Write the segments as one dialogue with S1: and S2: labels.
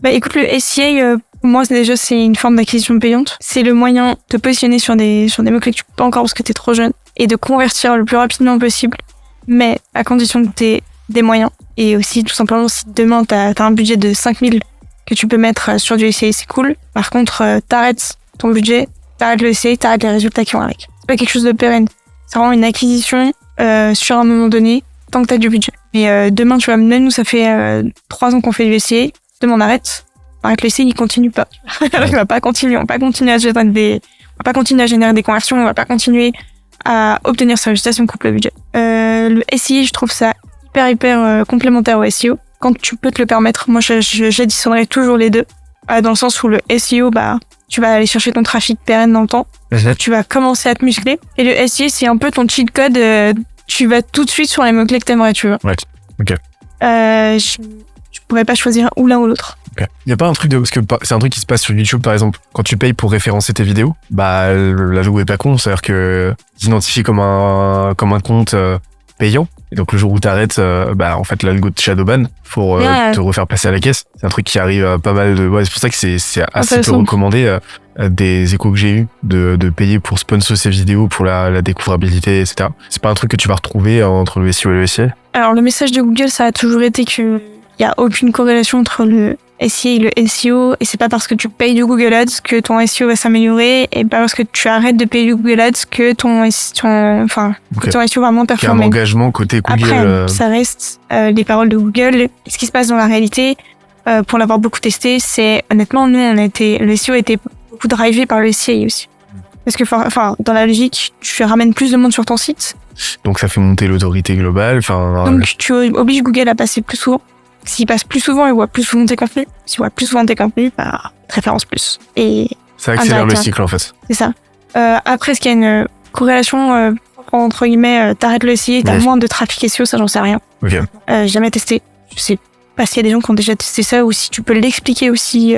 S1: Bah écoute, le SEA, pour moi c'est une forme d'acquisition payante. C'est le moyen de te positionner sur des mots-clés que tu peux pas encore parce que t'es trop jeune et de convertir le plus rapidement possible, mais à condition que t'aies des moyens. Et aussi, tout simplement, si demain t'as un budget de 5000 que tu peux mettre sur du SEA, c'est cool. Par contre, t'arrêtes ton budget, t'arrêtes le SEA, t'arrêtes les résultats qui vont avec. C'est pas quelque chose de pérenne. C'est vraiment une acquisition sur un moment donné, tant que t'as du budget. Et demain, tu vois, même nous, ça fait 3 ans qu'on fait du SEA. Demain, on arrête le SEA, il continue pas. On va pas continuer à générer des conversions, on va pas continuer à obtenir ces résultats si on coupe le budget. Le SEA, je trouve ça hyper complémentaire au SEO. Quand tu peux te le permettre, moi j'additionnerais toujours les deux. Dans le sens où le SEO, tu vas aller chercher ton trafic pérenne dans le temps. Tu vas commencer à te muscler. Et le SEA, c'est un peu ton cheat code. Tu vas tout de suite sur les mots-clés que t'aimerais, tu vois.
S2: Ouais, ok.
S1: Je pourrais pas choisir ou l'un ou l'autre.
S2: Okay. Y a pas un truc parce que c'est un truc qui se passe sur YouTube, par exemple, quand tu payes pour référencer tes vidéos, l'algo est pas con, c'est-à-dire que t'identifie comme un compte payant. Et donc le jour où t'arrêtes, en fait l'algo te shadowban pour te refaire passer à la caisse. C'est un truc qui arrive pas mal de. Ouais, c'est pour ça que c'est assez peu recommandé des échos que j'ai eu de payer pour sponsor ces vidéos pour la découvrabilité, etc. C'est pas un truc que tu vas retrouver entre le SEO et le SEA.
S1: Alors le message de Google, ça a toujours été que y a aucune corrélation entre le SEA et le SEO, et c'est pas parce que tu payes du Google Ads que ton SEO va s'améliorer, et pas parce que tu arrêtes de payer du Google Ads que ton SEO va moins performer.
S2: Il y a un engagement côté Google.
S1: Après, ça reste les paroles de Google. Ce qui se passe dans la réalité, pour l'avoir beaucoup testé, c'est honnêtement, nous, le SEO a été beaucoup drivé par le SEA aussi. Parce que, dans la logique, tu ramènes plus de monde sur ton site.
S2: Donc ça fait monter l'autorité globale.
S1: Donc tu obliges Google à passer plus souvent. S'il passe plus souvent, il voit plus souvent tes contenus. S'il voit plus souvent tes contenus, référence plus. Et
S2: ça accélère le cycle, en fait.
S1: C'est ça. Après, est-ce qu'il y a une corrélation entre guillemets, t'arrêtes le SEA, t'as moins de trafic SEO, ça j'en sais rien.
S2: Ok.
S1: J'ai jamais testé. Je sais pas s'il y a des gens qui ont déjà testé ça ou si tu peux l'expliquer aussi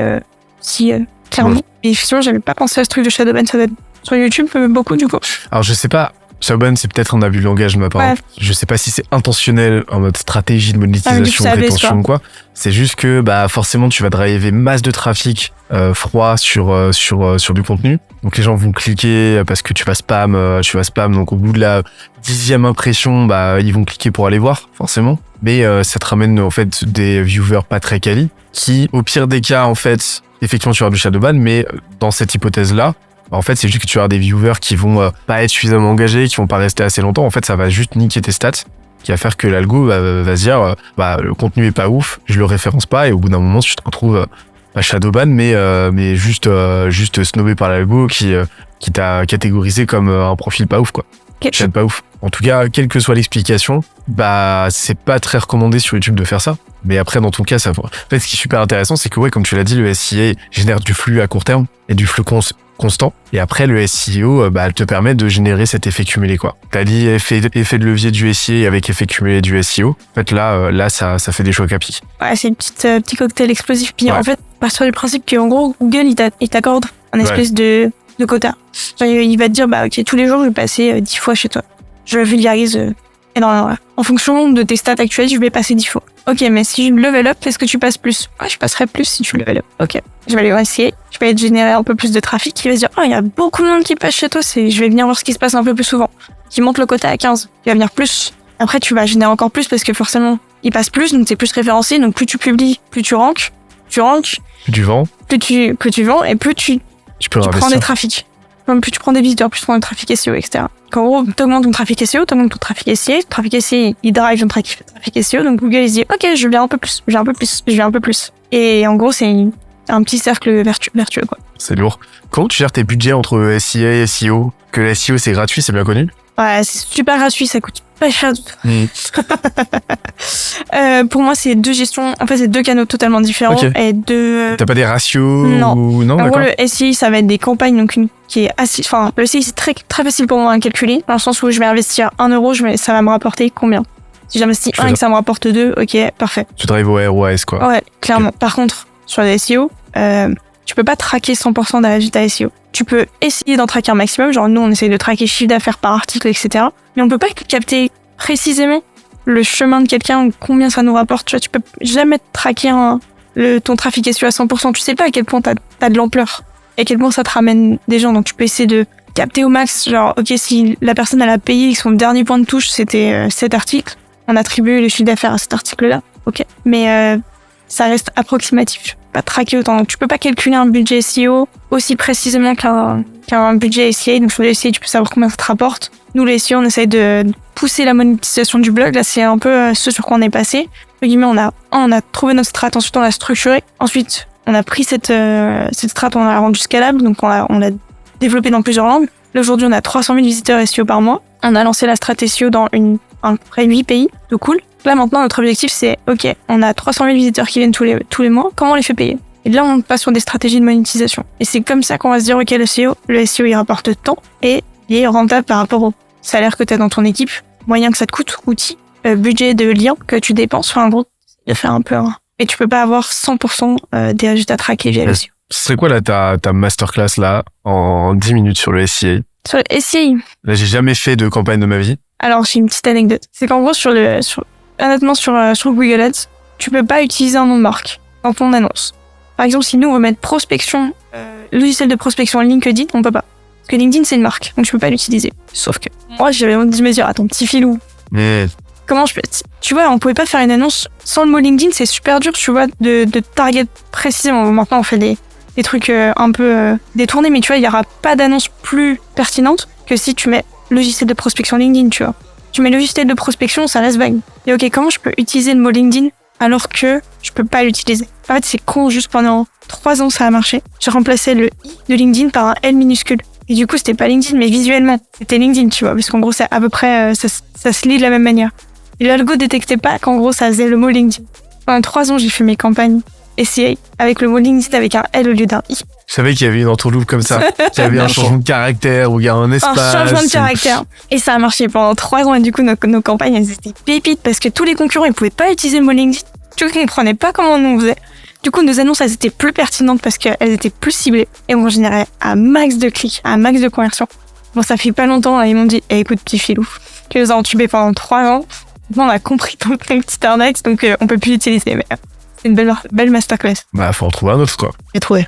S1: clairement.
S2: Ouais.
S1: Et effectivement, j'avais pas pensé à ce truc de shadowban, ça doit être sur YouTube beaucoup du coup.
S2: Alors je sais pas. Shadowban, c'est peut-être un abus de langage de ma part. Ouais. Je sais pas si c'est intintentionnel en mode stratégie de monétisation, rétention ou quoi. C'est juste que forcément tu vas driver masse de trafic froid sur du contenu. Donc les gens vont cliquer parce que tu vas spam. Donc au bout de la 10e impression, ils vont cliquer pour aller voir forcément. Mais ça te ramène en fait des viewers pas très quali qui, au pire des cas, en fait, effectivement tu vas avoir du shadowban, mais dans cette hypothèse-là, en fait, c'est juste que tu vas avoir des viewers qui vont pas être suffisamment engagés, qui vont pas rester assez longtemps. En fait, ça va juste niquer tes stats, qui va faire que l'algo va se dire, le contenu est pas ouf, je le référence pas, et au bout d'un moment, tu te retrouves pas shadowban, mais juste snobé par l'algo qui t'a catégorisé comme un profil pas ouf, quoi. Chaîne pas ouf. En tout cas, quelle que soit l'explication, c'est pas très recommandé sur YouTube de faire ça. Mais après, dans ton cas, ça. En fait, ce qui est super intéressant, c'est que comme tu l'as dit, le SEA génère du flux à court terme et du flux constant. Et après, le SEO, elle te permet de générer cet effet cumulé, quoi. T'as dit effet de levier du SEA avec effet cumulé du SEO. En fait, là, ça fait des chocs à pic.
S1: Ouais, c'est une petit cocktail explosif. Puis en fait, partir du principe qu'en gros, Google, il t'accorde un espèce de quota. Genre, il va te dire, ok, tous les jours, je vais passer 10 fois chez toi. Je vulgarise énormément. En fonction de tes stats actuelles, je vais passer 10 fois. Ok, mais si je level up, est-ce que tu passes plus? Ouais, je passerai plus si tu level up. Ok. Je vais aller essayer. Je vais générer un peu plus de trafic. Il va se dire, il y a beaucoup de monde qui passe chez toi, je vais venir voir ce qui se passe un peu plus souvent. Qui monte le quota à 15. Il va venir plus. Après, tu vas générer encore plus parce que forcément, il passe plus, donc t'es plus référencé. Donc plus tu publies, plus tu ranks.
S2: Plus tu vends.
S1: Plus tu vends et plus tu prends des trafics. Plus tu prends des visiteurs, plus tu prends du trafic SEO, etc. En gros, t'augmentes ton trafic SEO, t'augmentes ton trafic SEA. Ton trafic SEA, il drive ton trafic SEO. Donc Google, il se dit, ok, je vais un peu plus. Et en gros, c'est un petit cercle vertueux, quoi.
S2: C'est lourd. Comment tu gères tes budgets entre SEA et SEO? Que le SEO, c'est gratuit, c'est bien connu?
S1: Ouais, c'est super gratuit, ça coûte pas cher du tout. Pour moi, c'est deux gestions. En fait, c'est deux canaux totalement différents. Okay. Et
S2: T'as pas des ratios?
S1: Non.
S2: Non,
S1: en gros, le SEA, ça va être des campagnes, donc qui est assez. Enfin, le SEA, c'est très, très facile pour moi à calculer, dans le sens où je vais investir 1 euro, ça va me rapporter combien? Si j'investis 1 et que ça me rapporte 2, ok, parfait.
S2: Tu drives au ROAS, quoi.
S1: Ouais, clairement. Okay. Par contre, sur le SEO, tu peux pas traquer 100% des résultats SEO. Tu peux essayer d'en traquer un maximum, genre nous on essaye de traquer chiffre d'affaires par article, etc. Mais on peut pas capter précisément le chemin de quelqu'un ou combien ça nous rapporte. Tu vois, tu peux jamais traquer ton trafic SEO à 100%, tu sais pas à quel point t'as de l'ampleur. Et à quel point ça te ramène des gens. Donc tu peux essayer de capter au max, genre, ok, si la personne elle a payé, son dernier point de touche, c'était cet article, on attribue le chiffre d'affaires à cet article-là, ok. Mais ça reste approximatif. Pas traquer autant. Donc, tu peux pas calculer un budget SEO aussi précisément qu'un budget SEA. Donc, sur le SEA, tu peux savoir combien ça te rapporte. Nous, les SEO, on essaye de pousser la monétisation du blog. Là, c'est un peu ce sur quoi on est passé. Entre guillemets, on a trouvé notre strat, ensuite on l'a structuré. Ensuite, on a pris cette strat, on l'a rendue scalable. Donc, on l'a développé dans plusieurs langues. Là, aujourd'hui, on a 300 000 visiteurs SEO par mois. On a lancé la strat SEO dans à peu près 8 pays. De cool. Là, maintenant, notre objectif, c'est, ok, on a 300 000 visiteurs qui viennent tous les mois, comment on les fait payer? Et là, on passe sur des stratégies de monétisation. Et c'est comme ça qu'on va se dire, ok, le SEO, il rapporte tant et il est rentable par rapport au salaire que tu as dans ton équipe, moyen que ça te coûte, outils, budget de liens que tu dépenses, enfin, en gros, il faire un peu, et tu peux pas avoir 100% des résultats traqués via le SEO.
S2: Ce serait quoi, là, ta masterclass, là, en 10 minutes sur le SEA?
S1: Sur le SEA?
S2: Là, j'ai jamais fait de campagne de ma vie.
S1: Alors, j'ai une petite anecdote. C'est qu'en gros, honnêtement, sur Google Ads, tu peux pas utiliser un nom de marque dans ton annonce. Par exemple, si nous, on veut mettre prospection, logiciel de prospection LinkedIn, on peut pas. Parce que LinkedIn, c'est une marque, donc tu peux pas l'utiliser. Sauf que moi, j'avais envie de me dire, attends, petit filou. Comment je peux... Tu vois, on pouvait pas faire une annonce sans le mot LinkedIn, c'est super dur, tu vois, de target précisément. Maintenant, on fait des trucs un peu détournés, mais tu vois, il y aura pas d'annonce plus pertinente que si tu mets logiciel de prospection LinkedIn, tu vois. Tu mets logiciel de prospection, ça reste vague. Et ok, comment je peux utiliser le mot LinkedIn alors que je peux pas l'utiliser? En fait, c'est con, juste pendant 3 ans, ça a marché. J'ai remplacé le I de LinkedIn par un L minuscule. Et du coup, c'était pas LinkedIn, mais visuellement, c'était LinkedIn, tu vois. Parce qu'en gros, c'est à peu près, ça se lit de la même manière. Et l'algo détectait pas qu'en gros, ça faisait le mot LinkedIn. Pendant 3 ans, j'ai fait mes campagnes SEA avec le mot LinkedIn avec un L au lieu d'un I.
S2: Je savais qu'il y avait une entourloupe comme ça, qu'il y avait un changement de caractère, où il y a un espace.
S1: Un changement de caractère. Et ça a marché pendant 3 ans, et du coup, nos campagnes, elles étaient pépites, parce que tous les concurrents, ils pouvaient pas utiliser le mot LinkedIn. Tu comprenaient pas comment on faisait. Du coup, nos annonces, elles étaient plus pertinentes parce qu'elles étaient plus ciblées. Et on générait un max de clics, un max de conversions. Bon, ça fait pas longtemps, là, ils m'ont dit, écoute, petit filou, tu nous as entubés pendant 3 ans. Maintenant, on a compris ton petit arnaque, donc on peut plus l'utiliser, mais c'est une belle masterclass.
S2: Bah, faut en trouver un autre, quoi.
S1: J'ai trouvé.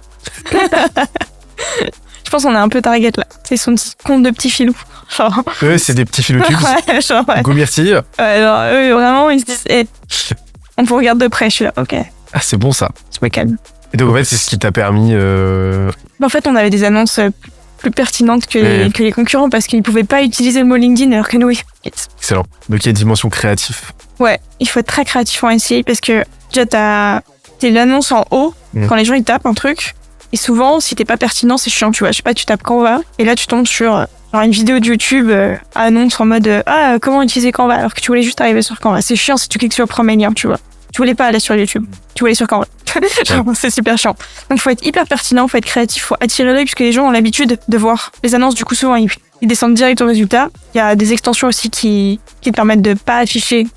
S1: Je pense qu'on est un peu target là. C'est son petit compte de petits filous. Genre...
S2: Eux, c'est des petits filous tubes.
S1: Ouais, genre, ouais.
S2: Go merci.
S1: Ouais, genre, eux, vraiment, ils se disent, on vous regarde de près. Je suis là, ok.
S2: Ah, c'est bon ça.
S1: Je me calme.
S2: Et donc, en fait, c'est ce qui t'a permis.
S1: En fait, on avait des annonces plus pertinentes que les concurrents parce qu'ils pouvaient pas utiliser le mot LinkedIn alors que nous, oui.
S2: Excellent. Donc, il y a une dimension créative.
S1: Ouais, il faut être très créatif en SEA parce que déjà, t'as l'annonce en haut quand les gens ils tapent un truc. Et souvent, si t'es pas pertinent, c'est chiant, tu vois. Je sais pas, tu tapes Canva et là, tu tombes sur genre une vidéo de YouTube annonce en mode comment utiliser Canva alors que tu voulais juste arriver sur Canva. C'est chiant si tu cliques sur le premier lien, tu vois. Tu voulais pas aller sur YouTube, tu voulais sur Canva. C'est super chiant. Donc, il faut être hyper pertinent, il faut être créatif, il faut attirer l'œil puisque les gens ont l'habitude de voir les annonces. Du coup, souvent, ils descendent direct au résultat. Il y a des extensions aussi qui te permettent de pas afficher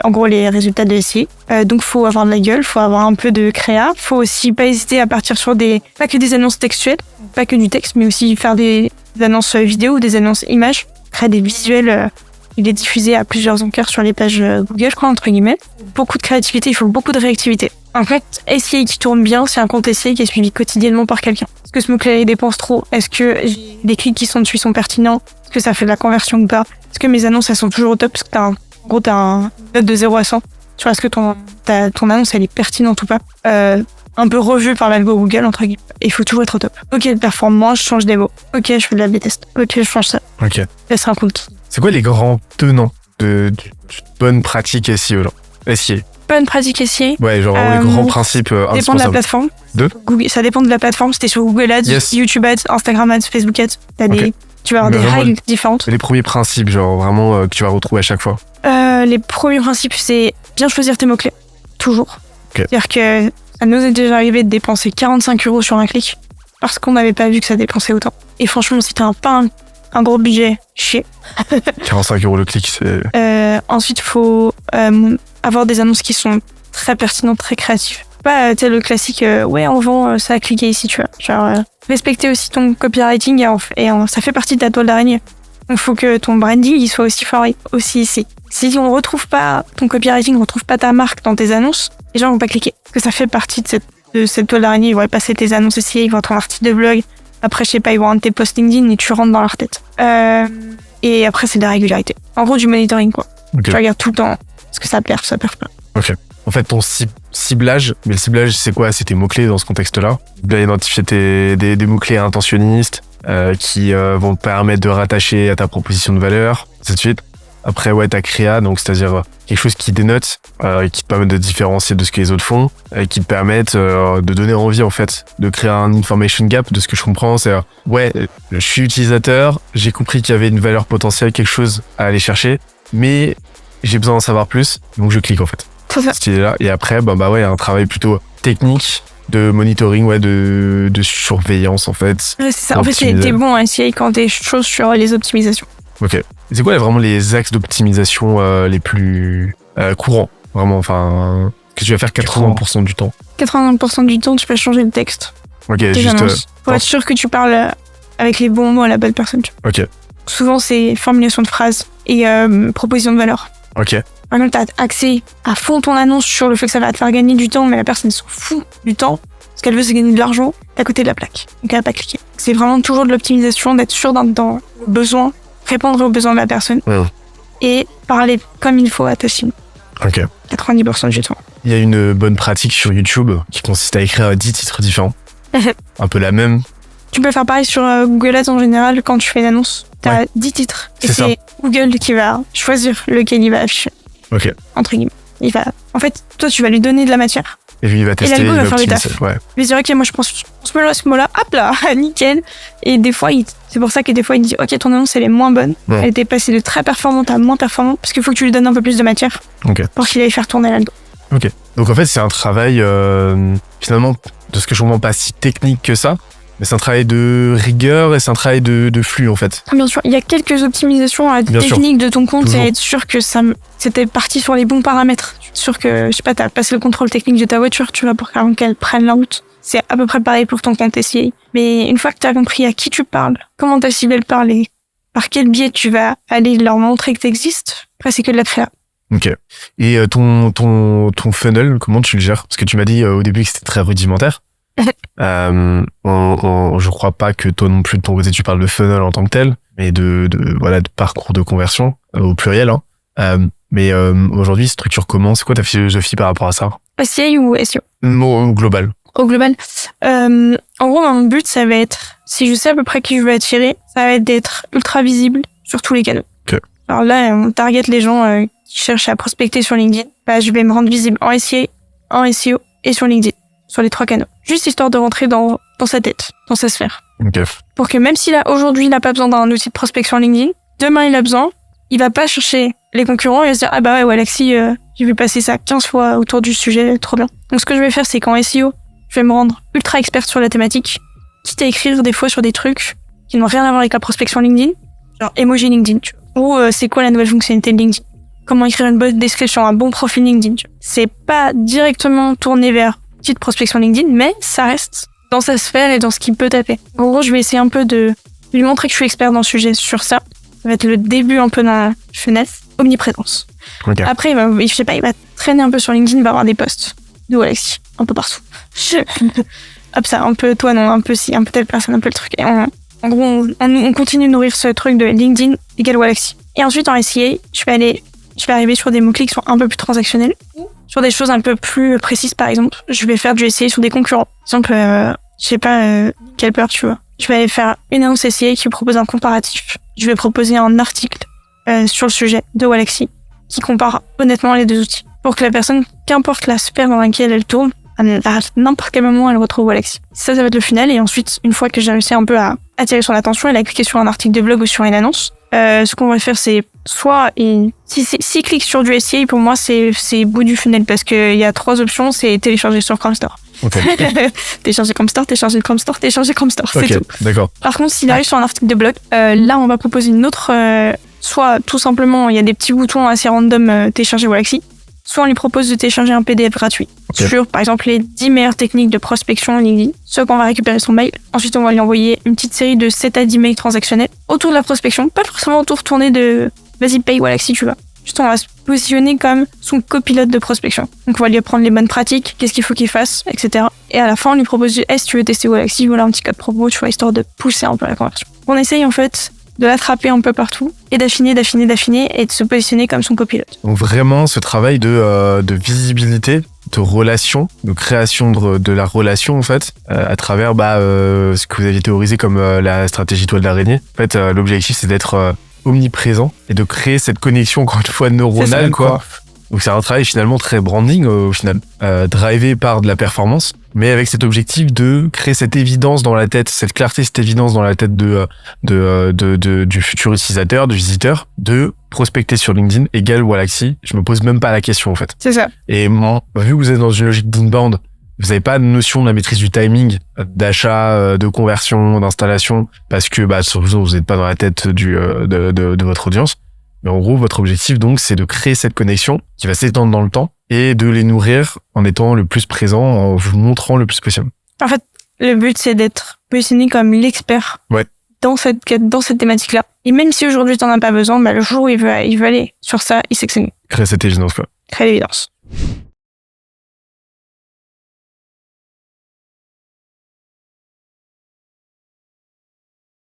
S1: en gros les résultats de SEA. Donc, faut avoir de la gueule, faut avoir un peu de créa. Faut aussi pas hésiter à partir sur pas que des annonces textuelles, pas que du texte, mais aussi faire des annonces vidéo ou des annonces images, créer des visuels. Il est diffusé à plusieurs encarts sur les pages Google, je crois, entre guillemets. Beaucoup de créativité, il faut beaucoup de réactivité. En fait, SEA qui tourne bien, c'est un compte SEA qui est suivi quotidiennement par quelqu'un. Est-ce que ce mot-clé dépense trop? Est-ce que les clics qui sont dessus sont pertinents? Est-ce que ça fait de la conversion ou pas? Est-ce que mes annonces, elles sont toujours au top? Parce que t'as un note de 0 à 100. Tu vois, est-ce que ton annonce, elle est pertinente ou pas? Un peu revue par l'algo Google, entre guillemets. Il faut toujours être au top. Ok, le performance, je change des mots. Ok, je fais de la B-test. Ok, je change ça.
S2: Ok.
S1: Ça sera un compte.
S2: C'est quoi les grands tenants de bonne pratique SEO, genre SEA?
S1: Bonne pratique SEA.
S2: Ouais, genre les grands principes indispensables.
S1: Dépend de la plateforme.
S2: Google,
S1: ça dépend de la plateforme. C'était sur Google Ads, YouTube Ads, Instagram Ads, Facebook Ads. Tu vas avoir des règles différentes.
S2: Les premiers principes, genre vraiment que tu vas retrouver à chaque fois.
S1: Les premiers principes, c'est bien choisir tes mots-clés. Toujours.
S2: Okay.
S1: C'est-à-dire que ça nous est déjà arrivé de dépenser 45 € sur un clic parce qu'on n'avait pas vu que ça dépensait autant. Et franchement, si t'as pas un gros budget, chier.
S2: 45 € le clic, c'est...
S1: Ensuite, il faut avoir des annonces qui sont très pertinentes, très créatives. Pas le classique, ouais, on vend ça à cliquer ici, tu vois. Genre, respecter aussi ton copywriting et ça fait partie de ta toile d'araignée. Donc, il faut que ton branding, il soit aussi fort aussi ici. Si on retrouve pas ton copywriting, on retrouve pas ta marque dans tes annonces, les gens vont pas cliquer. Parce que ça fait partie de cette toile d'araignée. Ils vont passer tes annonces SEA, ils vont être un article de blog. Après, je sais pas, ils vont rendre tes posts LinkedIn et tu rentres dans leur tête. Et après, c'est de la régularité. En gros, du monitoring, quoi. Okay. Tu regardes tout le temps ce que ça perd pas.
S2: Ok. En fait, ton ciblage, mais le ciblage, c'est quoi? C'est tes mots-clés dans ce contexte-là. Tu dois identifier des mots-clés intentionnistes qui vont te permettre de rattacher à ta proposition de valeur, ainsi de suite. Après, ouais, ta créa, donc c'est-à-dire quelque chose qui dénote, qui te permet de différencier de ce que les autres font, et qui te permettent de donner envie, en fait, de créer un information gap. De ce que je comprends, c'est ouais, je suis utilisateur, j'ai compris qu'il y avait une valeur potentielle, quelque chose à aller chercher, mais j'ai besoin d'en savoir plus, donc je clique, en fait. Cette idée-là. Et après, ouais, il y a un travail plutôt technique de monitoring, ouais, de surveillance, en fait.
S1: Ouais, c'est ça. En fait, t'es bon à essayer quand t'es chaud sur les optimisations.
S2: Ok. C'est quoi vraiment les axes d'optimisation les plus courants? Vraiment, enfin, que tu vas faire 80% du temps?
S1: 80% du temps, tu peux changer le texte.
S2: Ok, juste...
S1: Pour être sûr que tu parles avec les bons mots à la bonne personne.
S2: Ok.
S1: Souvent, c'est formulation de phrases et proposition de valeur.
S2: Ok.
S1: Par exemple, t'as axé à fond ton annonce sur le fait que ça va te faire gagner du temps, mais la personne s'en fout du temps. Ce qu'elle veut, c'est gagner de l'argent. T'es à côté de la plaque. Donc, elle va pas cliquer. C'est vraiment toujours de l'optimisation, d'être sûr dans le besoin, répondre aux besoins de la personne et parler comme il faut à ta cible.
S2: Ok.
S1: 90% du temps.
S2: Il y a une bonne pratique sur YouTube qui consiste à écrire 10 titres différents. Un peu la même.
S1: Tu peux faire pareil sur Google Ads en général quand tu fais une annonce. T'as 10 titres. Et c'est Google qui va choisir lequel il va afficher.
S2: Ok.
S1: Entre guillemets. En fait, toi, tu vas lui donner de la matière.
S2: Et lui, il va tester,
S1: il va faire le taf.
S2: Ouais.
S1: Mais c'est vrai que moi, je pense ce mot-là, hop là, nickel. Et des fois, c'est pour ça que des fois, il dit, ok, ton annonce, elle est moins bonne. Ouais. Elle était passée de très performante à moins performante, parce qu'il faut que tu lui donnes un peu plus de matière.
S2: Okay.
S1: Pour qu'il aille faire tourner l'algo.
S2: Ok. Donc en fait, c'est un travail, finalement, de ce que je comprends, pas si technique que ça. Mais c'est un travail de rigueur et c'est un travail de flux, en fait.
S1: Bien sûr, il y a quelques optimisations techniques de ton compte et être sûr que c'était parti sur les bons paramètres. Je suis sûr que, je sais pas, t'as passé le contrôle technique de ta voiture, tu vois, pour qu'elle prenne la route. C'est à peu près pareil pour ton compte SEA. Mais une fois que t'as compris à qui tu parles, comment ta cible elle parle et par quel biais tu vas aller leur montrer que t'existes, après c'est que de la créa.
S2: Ok. Et ton funnel, comment tu le gères? Parce que tu m'as dit au début que c'était très rudimentaire. Je crois pas que toi non plus de ton côté tu parles de funnel en tant que tel, mais de parcours de conversion au pluriel. Mais aujourd'hui, structure comment? C'est quoi ta philosophie par rapport à ça?
S1: SEA ou SEO?
S2: Au global.
S1: Au global. En gros, mon but, ça va être, si je sais à peu près qui je veux attirer, ça va être d'être ultra visible sur tous les canaux.
S2: Okay.
S1: Alors là, on target les gens qui cherchent à prospecter sur LinkedIn. Je vais me rendre visible en SEA, en SEO et sur LinkedIn. Sur les 3 canaux. Juste histoire de rentrer dans sa tête, dans sa sphère.
S2: Okay.
S1: Pour que même si aujourd'hui, il n'a pas besoin d'un outil de prospection LinkedIn, demain, il a besoin, il va pas chercher les concurrents et va se dire, ah bah ouais, Alexis, j'ai vu passer ça 15 fois autour du sujet, trop bien. Donc ce que je vais faire, c'est qu'en SEO, je vais me rendre ultra experte sur la thématique, quitte à écrire des fois sur des trucs qui n'ont rien à voir avec la prospection LinkedIn, genre emoji LinkedIn, tu vois. Ou c'est quoi la nouvelle fonctionnalité de LinkedIn? Comment écrire une bonne description, un bon profil LinkedIn, tu vois. C'est pas directement tourné vers petite prospection LinkedIn, mais ça reste dans sa sphère et dans ce qu'il peut taper. En gros, je vais essayer un peu de lui montrer que je suis expert dans le sujet sur ça. Ça va être le début un peu dans la fenêtre. Omniprésence.
S2: Okay.
S1: Après, je sais pas, il va traîner un peu sur LinkedIn, il va avoir des posts de Alexis, un peu partout. Hop ça, un peu toi, non, un peu si, un peu telle personne, un peu le truc. Et en gros, on continue de nourrir ce truc de LinkedIn égale Alexis. Et ensuite, en SEA, je vais arriver sur des mots-clés qui sont un peu plus transactionnels. Sur des choses un peu plus précises, par exemple, je vais faire du SEA sur des concurrents. Par exemple, je sais pas, quelle peur tu vois. Je vais aller faire une annonce SEA qui propose un comparatif. Je vais proposer un article sur le sujet de Alexis qui compare honnêtement les deux outils. Pour que la personne, qu'importe la sphère dans laquelle elle tourne, à n'importe quel moment, elle retrouve Alexis. Ça va être le final. Et ensuite, une fois que j'ai réussi un peu à attirer son attention, elle a cliqué sur un article de blog ou sur une annonce. Ce qu'on va faire, c'est soit s'il clique sur du SEA, pour moi, c'est bout du funnel parce qu'il y a 3 options, c'est télécharger sur Chrome Store.
S2: Okay.
S1: télécharger Chrome Store, télécharger Chrome Store, télécharger Chrome Store, c'est tout.
S2: D'accord.
S1: Par contre, s'il arrive sur un article de blog, là, on va proposer une autre, soit tout simplement, il y a des petits boutons assez random, télécharger Alexis, soit on lui propose de télécharger un PDF gratuit sur, par exemple, les 10 meilleures techniques de prospection en LinkedIn. Soit qu'on va récupérer son mail. Ensuite, on va lui envoyer une petite série de 7 à 10 mails transactionnels autour de la prospection. Pas forcément autour tourné de vas-y, paye Alexis, tu vois. Juste, on va se positionner comme son copilote de prospection. Donc, on va lui apprendre les bonnes pratiques, qu'est-ce qu'il faut qu'il fasse, etc. Et à la fin, on lui propose du « si tu veux tester Galaxy, voilà un petit code promo, tu vois, histoire de pousser un peu la conversion. » On essaye, en fait, de l'attraper un peu partout et d'affiner et de se positionner comme son copilote.
S2: Donc, vraiment, ce travail de visibilité, de relation, de création de la relation, en fait, à travers ce que vous aviez théorisé comme la stratégie toile d'araignée. En fait, l'objectif, c'est d'être omniprésent et de créer cette connexion, encore une fois, neuronale, quoi. Donc c'est un travail finalement très branding au final, drivé par de la performance, mais avec cet objectif de créer cette évidence dans la tête, cette clarté, cette évidence dans la tête du futur utilisateur, du visiteur, de prospecter sur LinkedIn égale Wallaxy. Je me pose même pas la question en fait.
S1: C'est ça.
S2: Et moi, vu que vous êtes dans une logique d'inbound, vous n'avez pas de notion de la maîtrise du timing, d'achat, de conversion, d'installation, parce que vous n'êtes pas dans la tête de votre audience. Mais en gros, votre objectif, donc, c'est de créer cette connexion qui va s'étendre dans le temps et de les nourrir en étant le plus présent, en vous montrant le plus possible.
S1: En fait, le but, c'est d'être positionné comme l'expert dans cette thématique-là. Et même si aujourd'hui, t'en as pas besoin, le jour où il veut aller sur ça, il sait que c'est nous.
S2: Créer cette évidence, quoi.
S1: Créer l'évidence.